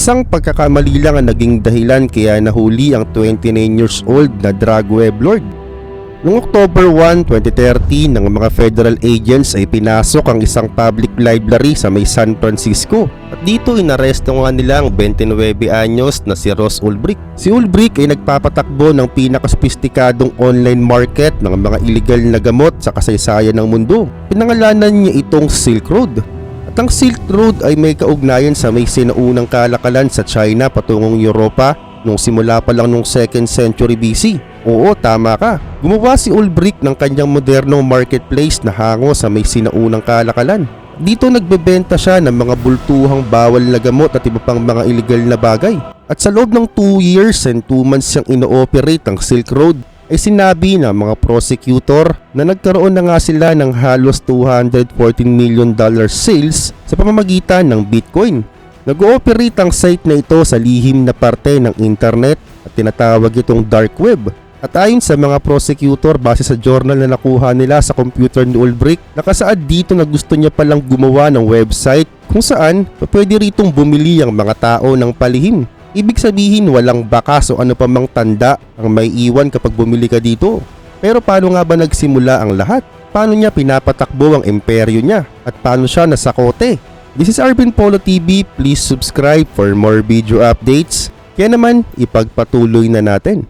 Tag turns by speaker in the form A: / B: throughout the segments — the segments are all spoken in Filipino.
A: Isang pagkakamali lang ang naging dahilan kaya nahuli ang 29 years old na drug web lord. Noong October 1, 2013 ng mga federal agents ay pinasok ang isang public library sa may San Francisco at dito inaresto nga nila ang 29 anyos na si Ross Ulbricht. Si Ulbricht ay nagpapatakbo ng pinakasophisticadong online market ng mga illegal na gamot sa kasaysayan ng mundo. Pinangalanan niya itong Silk Road. At ang Silk Road ay may kaugnayan sa may sinaunang kalakalan sa China patungong Europa nung simula pa lang nung 2nd century BC. Oo, tama ka. Gumawa si Ulbricht ng kanyang modernong marketplace na hango sa may sinaunang kalakalan. Dito nagbebenta siya ng mga bultuhang bawal na gamot at iba pang mga illegal na bagay. At sa loob ng 2 years and 2 months siyang ino-operate ang Silk Road, ay sinabi ng mga prosecutor na nagkaroon na nga sila ng halos $214 million sales sa pamamagitan ng Bitcoin. Nag-ooperate ang site na ito sa lihim na parte ng internet at tinatawag itong dark web. At ayon sa mga prosecutor, base sa journal na nakuha nila sa computer ni Ulbricht, nakasaad dito na gusto niya palang gumawa ng website kung saan pwede ritong bumili ang mga tao ng palihim. Ibig sabihin walang bakas o ano pa mang tanda ang may iwan kapag bumili ka dito. Pero paano nga ba nagsimula ang lahat? Paano niya pinapatakbo ang imperyo niya? At paano siya nasakote? This is Arvin Polo TV. Please subscribe for more video updates. Kaya naman, ipagpatuloy na natin.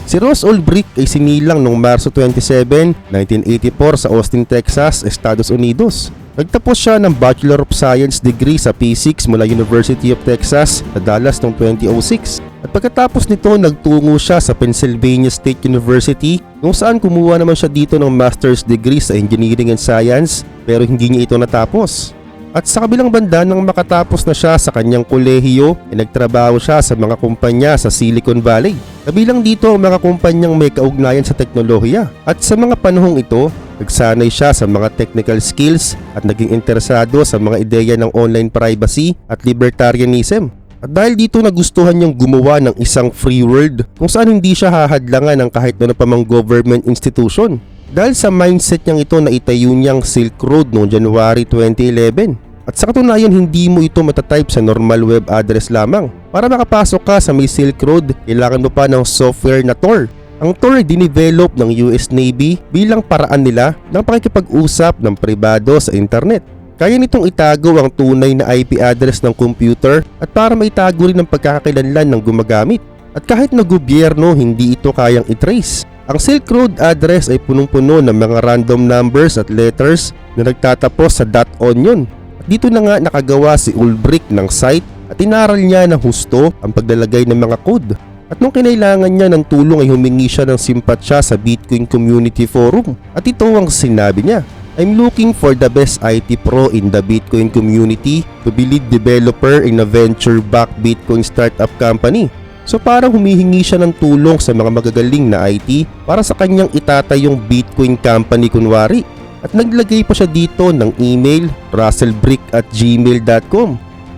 A: Si Ross Ulbricht ay sinilang noong Marso 27, 1984 sa Austin, Texas, Estados Unidos. Nagtapos siya ng Bachelor of Science degree sa Physics mula University of Texas sa Dallas noong 2006. At pagkatapos nito, nagtungo siya sa Pennsylvania State University kung saan kumuha naman siya dito ng Master's degree sa Engineering and Science pero hindi niya ito natapos. At sa kabilang banda nang makatapos na siya sa kanyang kolehiyo, ay nagtrabaho siya sa mga kumpanya sa Silicon Valley. Kabilang dito ang mga kumpanyang may kaugnayan sa teknolohiya. At sa mga panahong ito, nagsanay siya sa mga technical skills at naging interesado sa mga ideya ng online privacy at libertarianism. At dahil dito nagustuhan niyang gumawa ng isang free world kung saan hindi siya hahadlangan ng kahit ano pa mang government institution. Dahil sa mindset niyang ito na itayo niyang Silk Road noong January 2011. At sa katunayan hindi mo ito matatype sa normal web address lamang. Para makapasok ka sa may Silk Road, kailangan mo pa ng software na Tor. Ang Tor ay dinevelop ng US Navy bilang paraan nila ng pakikipag-usap ng pribado sa internet. Kaya nitong itago ang tunay na IP address ng computer at para maitago rin ang pagkakakilanlan ng gumagamit. At kahit na gobyerno, hindi ito kayang i-trace. Ang Silk Road address ay punong-puno ng mga random numbers at letters na nagtatapos sa .onion. At dito na nga nakagawa si Ulbricht ng site at inaral niya ng husto ang paglalagay ng mga code. At nung kinailangan niya ng tulong ay humingi siya ng simpatsya sa Bitcoin Community Forum. At ito ang sinabi niya, "I'm looking for the best IT pro in the Bitcoin community to be lead developer in a venture-backed Bitcoin startup company." So parang humihingi siya ng tulong sa mga magagaling na IT para sa kanyang itatayong Bitcoin company kunwari. At naglagay pa siya dito ng email russellbrick@gmail.com.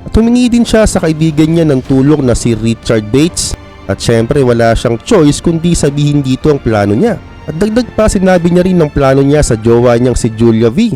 A: At humingi din siya sa kaibigan niya ng tulong na si Richard Bates. At syempre wala siyang choice kundi sabihin dito ang plano niya. At dagdag pa sinabi niya rin ng plano niya sa jowa niyang si Julia V.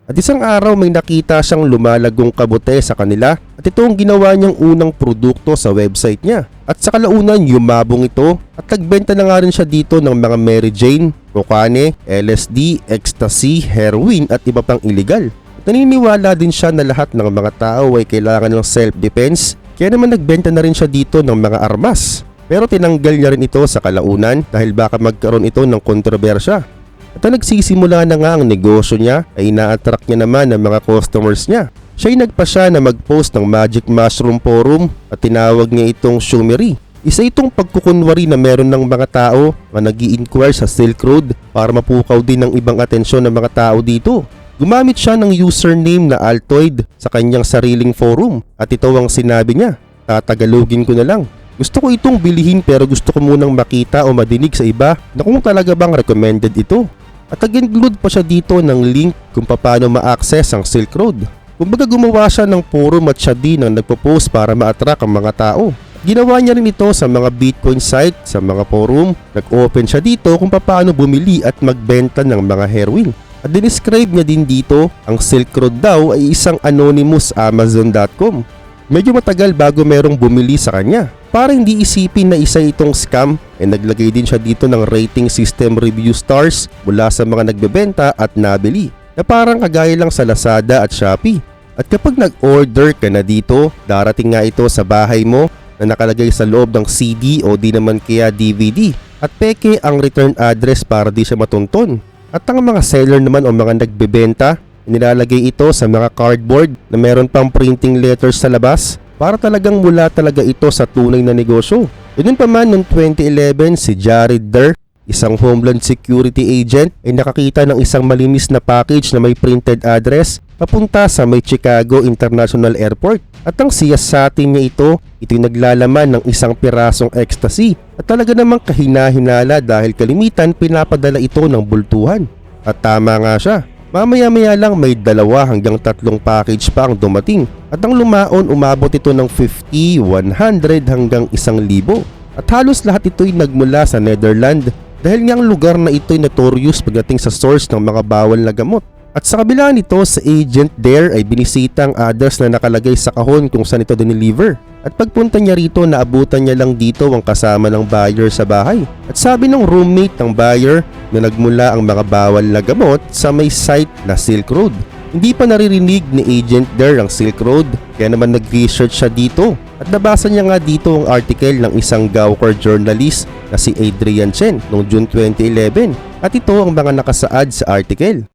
A: At isang araw may nakita siyang lumalagong kabute sa kanila at ito ang ginawa niyang unang produkto sa website niya. At sa kalaunan yumabong ito at nagbenta na nga rin siya dito ng mga Mary Jane, kokane, LSD, ecstasy, heroin at iba pang illegal. At naniniwala din siya na lahat ng mga tao ay kailangan ng self-defense kaya naman nagbenta na rin siya dito ng mga armas. Pero tinanggal niya rin ito sa kalaunan dahil baka magkaroon ito ng kontrobersya. At nagsisimula na nga ang negosyo niya ay ina-attract niya naman ang mga customers niya. Siya'y nagpasya na mag-post ng Magic Mushroom Forum at tinawag niya itong Shumery. Isa itong pagkukunwari na meron ng mga tao na nag-i-inquire sa Silk Road para mapukaw din ng ibang atensyon ng mga tao dito. Gumamit siya ng username na Altoid sa kanyang sariling forum at ito ang sinabi niya, "Tatagalogin ko na lang. Gusto ko itong bilihin pero gusto ko munang makita o madinig sa iba na kung talaga bang recommended ito." At nag-include pa siya dito ng link kung paano ma-access ang Silk Road. Kumbaga gumawa siya ng forum at siya din ang nagpo-post para ma-attract ang mga tao. Ginawa niya rin ito sa mga Bitcoin site, sa mga forum. Nag-open siya dito kung paano bumili at magbenta ng mga heroin. At dinescribe niya din dito, ang Silk Road daw ay isang anonymous Amazon.com. Medyo matagal bago merong bumili sa kanya. Para hindi isipin na isa itong scam, naglagay din siya dito ng rating system review stars mula sa mga nagbebenta at nabili, na parang kagaya lang sa Lazada at Shopee. At kapag nag-order ka na dito, darating nga ito sa bahay mo na nakalagay sa loob ng CD o di naman kaya DVD. At peke ang return address para di siya matunton. At ang mga seller naman o mga nagbebenta, nilalagay ito sa mga cardboard na meron pang printing letters sa labas para talagang mula talaga ito sa tunay na negosyo. Yun pa man noong 2011, si Jared Durr, isang Homeland Security agent, ay nakakita ng isang malinis na package na may printed address papunta sa may Chicago International Airport. At ang siyasatin niya ito'y naglalaman ng isang pirasong ecstasy at talaga namang kahina-hinala dahil kalimitan pinapadala ito ng bultuhan. At tama nga siya. Mamaya-maya lang may 2 hanggang 3 package pa ang dumating at ang lumaon umabot ito ng 50, 100 hanggang 1,000. At halos lahat ito'y nagmula sa Netherlands dahil nga ang lugar na ito'y notorious pagdating sa source ng mga bawal na gamot. At sa kabila nito, sa agent there ay binisita ang address na nakalagay sa kahon kung saan ito dineliver. At pagpunta niya rito, naabutan niya lang dito ang kasama ng buyer sa bahay. At sabi ng roommate ng buyer na nagmula ang mga bawal na gamot sa may site na Silk Road. Hindi pa naririnig ni agent there ang Silk Road, kaya naman nag-research siya dito. At nabasa niya nga dito ang article ng isang Gawker journalist na si Adrian Chen noong June 2011. At ito ang mga nakasaad sa article.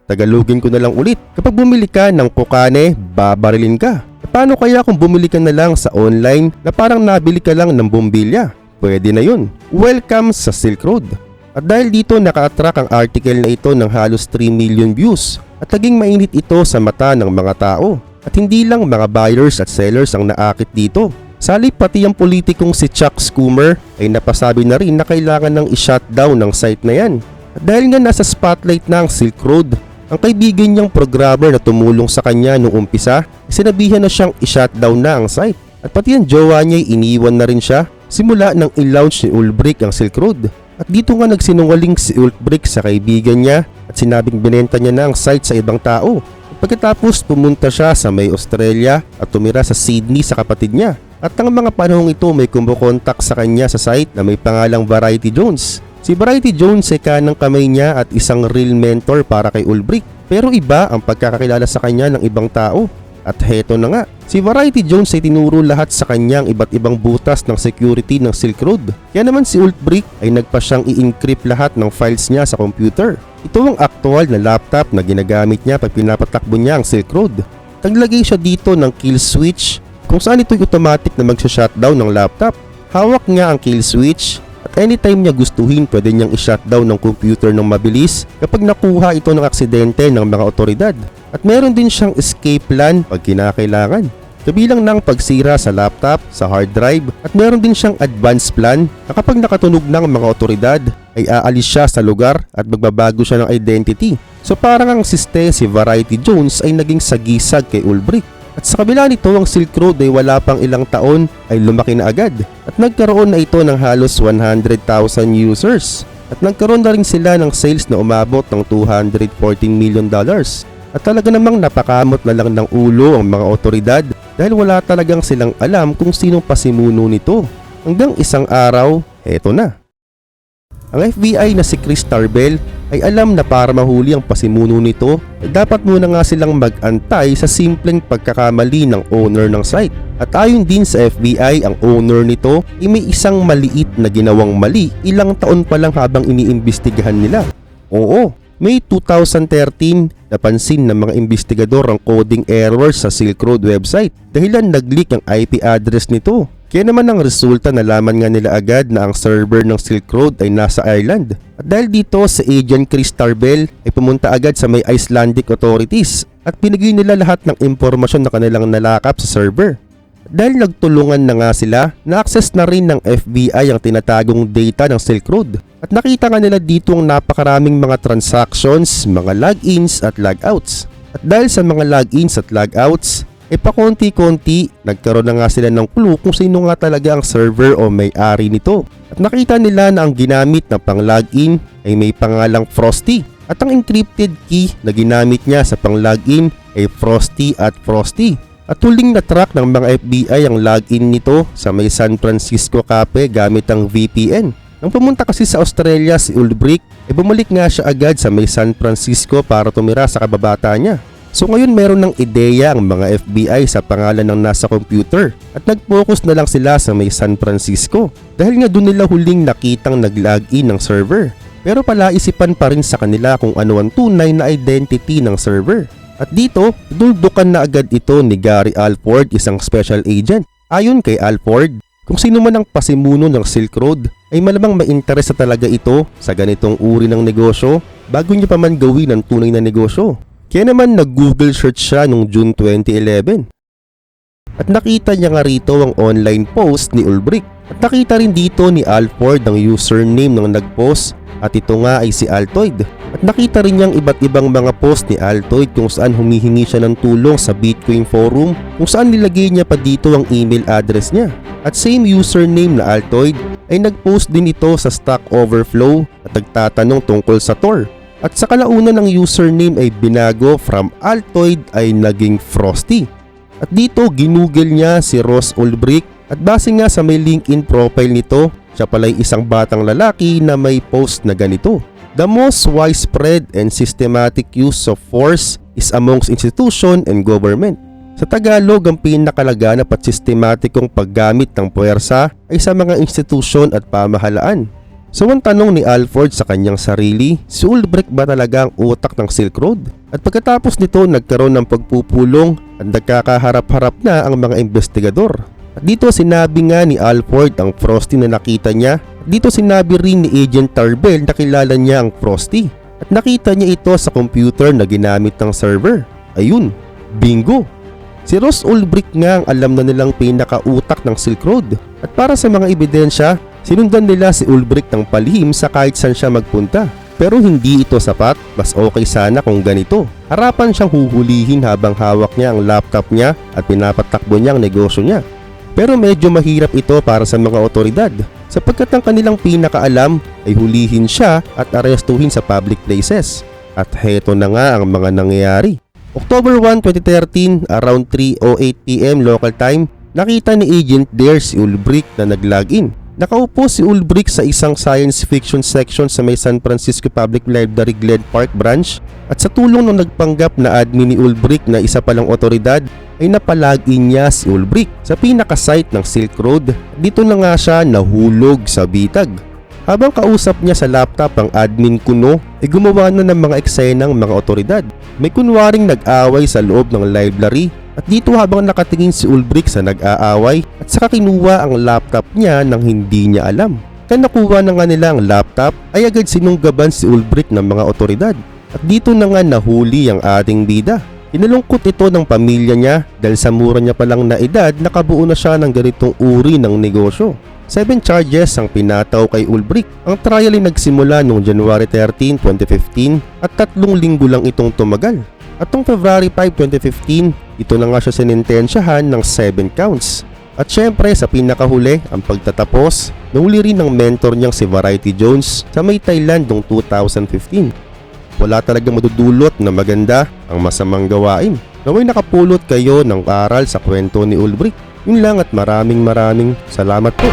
A: Tagalogin ko na lang ulit. Kapag bumili ka ng kokane, babarilin ka. Paano kaya kung bumili ka na lang sa online na parang nabili ka lang ng bumbilya? Pwede na yun. Welcome sa Silk Road. At dahil dito naka-attract ang article na ito ng halos 3 million views. At naging mainit ito sa mata ng mga tao. At hindi lang mga buyers at sellers ang naakit dito. Salip pati ang politikong si Chuck Schumer ay napasabi na rin na kailangan ng i-shutdown ng site na yan. At dahil nga nasa spotlight na ang Silk Road, ang kaibigan niyang programmer na tumulong sa kanya noong umpisa, sinabihan na siyang i-shutdown na ang site. At pati ang jowa niya iniwan na rin siya simula nang i-launch ni Ulbrich ang Silk Road. At dito nga nagsinungaling si Ulbrich sa kaibigan niya at sinabing binenta niya na ang site sa ibang tao. At pagkatapos pumunta siya sa may Australia at tumira sa Sydney sa kapatid niya. At ang mga panahong ito may kumukontak sa kanya sa site na may pangalang Variety Jones. Si Variety Jones ay kanang kamay niya at isang real mentor para kay Ulbrich. Pero iba ang pagkakakilala sa kanya ng ibang tao. At heto na nga, si Variety Jones ay tinuro lahat sa kanyang iba't ibang butas ng security ng Silk Road. Kaya naman si Ulbrich ay nagpa siyang i-encrypt lahat ng files niya sa computer. Ito ang aktual na laptop na ginagamit niya pag pinapatakbo niya ang Silk Road. Naglagay siya dito ng kill switch kung saan ito'y automatic na mag-shutdown ng laptop. Hawak nga ang kill switch. At anytime niya gustuhin, pwede niyang i-shutdown ng computer ng mabilis kapag nakuha ito ng aksidente ng mga otoridad. At meron din siyang escape plan pag kinakailangan. Kabilang ng pagsira sa laptop, sa hard drive, at meron din siyang advance plan na kapag nakatunog ng mga otoridad, ay aalis siya sa lugar at magbabago siya ng identity. So parang ang si Variety Jones ay naging sagisag kay Ulbrich. At sa kabila nito, ang Silk Road ay wala pang ilang taon ay lumaki na agad at nagkaroon na ito ng halos 100,000 users at nagkaroon na rin sila ng sales na umabot ng $214 million. At talaga namang napakamot na lang ng ulo ang mga otoridad dahil wala talagang silang alam kung sinong pasimuno nito. Hanggang isang araw, eto na. Ang FBI na si Chris Tarbell ay alam na para mahuli ang pasimuno nito ay dapat muna nga silang mag-antay sa simpleng pagkakamali ng owner ng site. At ayon din sa FBI, ang owner nito ay may isang maliit na ginawang mali ilang taon pa lang habang iniimbestigahan nila. Oo, May 2013, napansin ng mga investigador ang coding error sa Silk Road website dahilan nag-leak ang IP address nito. Kaya naman ang resulta, nalaman nga nila agad na ang server ng Silk Road ay nasa Ireland. At dahil dito, si Agent Chris Tarbell ay pumunta agad sa may Icelandic authorities at binigay nila lahat ng impormasyon na kanilang nalakap sa server. Dahil nagtulungan na nga sila, na-access na rin ng FBI ang tinatagong data ng Silk Road. At nakita nga nila dito ang napakaraming mga transactions, mga logins at logouts. At dahil sa mga logins at logouts, pakonti-konti nagkaroon na nga sila ng clue kung sino nga talaga ang server o may-ari nito. At nakita nila na ang ginamit na pang-login ay may pangalang Frosty. At ang encrypted key na ginamit niya sa pang-login ay Frosty at Frosty. At huling na-track ng mga FBI ang login nito sa may San Francisco cafe gamit ang VPN. Nang pumunta kasi sa Australia si Ulbricht, bumalik nga siya agad sa may San Francisco para tumira sa kababata niya. So ngayon meron ng ideya ang mga FBI sa pangalan ng nasa computer at nag-focus na lang sila sa may San Francisco dahil nga doon nila huling nakitang nag-login ng server. Pero palaisipan pa rin sa kanila kung ano ang tunay na identity ng server. At dito, duldukan na agad ito ni Gary Alford, isang special agent. Ayon kay Alford, kung sino man ang pasimuno ng Silk Road ay malamang mainteresa talaga ito sa ganitong uri ng negosyo bago niya pa man gawin ang tunay na negosyo. Kaya naman nag-Google search siya noong June 2011. At nakita niya nga rito ang online post ni Ulbricht. At nakita rin dito ni Alford ang username ng nag-post at ito nga ay si Altoid. At nakita rin niyang iba't ibang mga post ni Altoid kung saan humihingi siya ng tulong sa Bitcoin forum kung saan nilagay niya pa dito ang email address niya. At same username na Altoid ay nag-post din ito sa Stack Overflow at nagtatanong tungkol sa Tor. At sa kalaunan ng username ay binago from Altoid ay naging Frosty. At dito ginugol niya si Ross Ulbricht at base nga sa may LinkedIn profile nito, siya pala'y isang batang lalaki na may post na ganito. The most widespread and systematic use of force is amongst institution and government. Sa Tagalog, ang pinakalaganap at sistematikong paggamit ng puwersa ay sa mga institusyon at pamahalaan. So ang tanong ni Alford sa kanyang sarili, si Ulbricht ba talaga ang utak ng Silk Road? At pagkatapos nito nagkaroon ng pagpupulong at nagkakaharap-harap na ang mga investigador. At dito sinabi nga ni Alford ang Frosty na nakita niya. At dito sinabi rin ni Agent Tarbell na kilala niya ang Frosty. At nakita niya ito sa computer na ginamit ng server. Ayun, bingo! Si Ross Ulbricht nga ang alam na nilang pinakautak ng Silk Road. At para sa mga ebidensya, sinundan nila si Ulbricht ng palihim sa kahit saan siya magpunta. Pero hindi ito sapat, mas okay sana kung ganito. Harapan siyang huhulihin habang hawak niya ang laptop niya at pinapatakbo niya ang negosyo niya. Pero medyo mahirap ito para sa mga otoridad sapagkat ang kanilang pinakaalam ay hulihin siya at arestuhin sa public places. At heto na nga ang mga nangyayari. October 1, 2013, around 3:08 PM local time, nakita ni Agent Dare si Ulbricht na nag-login. Nakaupo si Ulbricht sa isang science fiction section sa may San Francisco Public Library Glen Park branch at sa tulong ng nagpanggap na admin ni Ulbricht na isa palang otoridad ay napalagin niya si Ulbricht sa pinaka-site ng Silk Road. Dito na nga siya nahulog sa bitag. Habang kausap niya sa laptop ang admin kuno ay gumawa na ng mga eksenang mga otoridad. May kunwaring nag-away sa loob ng library. At dito habang nakatingin si Ulbricht sa nag-aaway at saka kinuha ang laptop niya nang hindi niya alam. Kaya nakuha na nga nila ang laptop ay agad sinunggaban si Ulbricht ng mga otoridad. At dito na nga nahuli ang ating bida. Inalungkot ito ng pamilya niya dahil sa mura niya palang na edad nakabuo na siya ng ganitong uri ng negosyo. 7 charges ang pinataw kay Ulbricht. Ang trial ay nagsimula noong January 13, 2015 at 3 linggo lang itong tumagal. At noong February 5, 2015, ito na nga siya sinintensyahan ng 7 counts. At syempre sa pinakahuli, ang pagtatapos, nahuli rin ng mentor niyang si Variety Jones sa may Thailand noong 2015. Wala talagang madudulot na maganda ang masamang gawain. Naway nakapulot kayo ng aral sa kwento ni Ulbricht. Yun lang at maraming salamat po.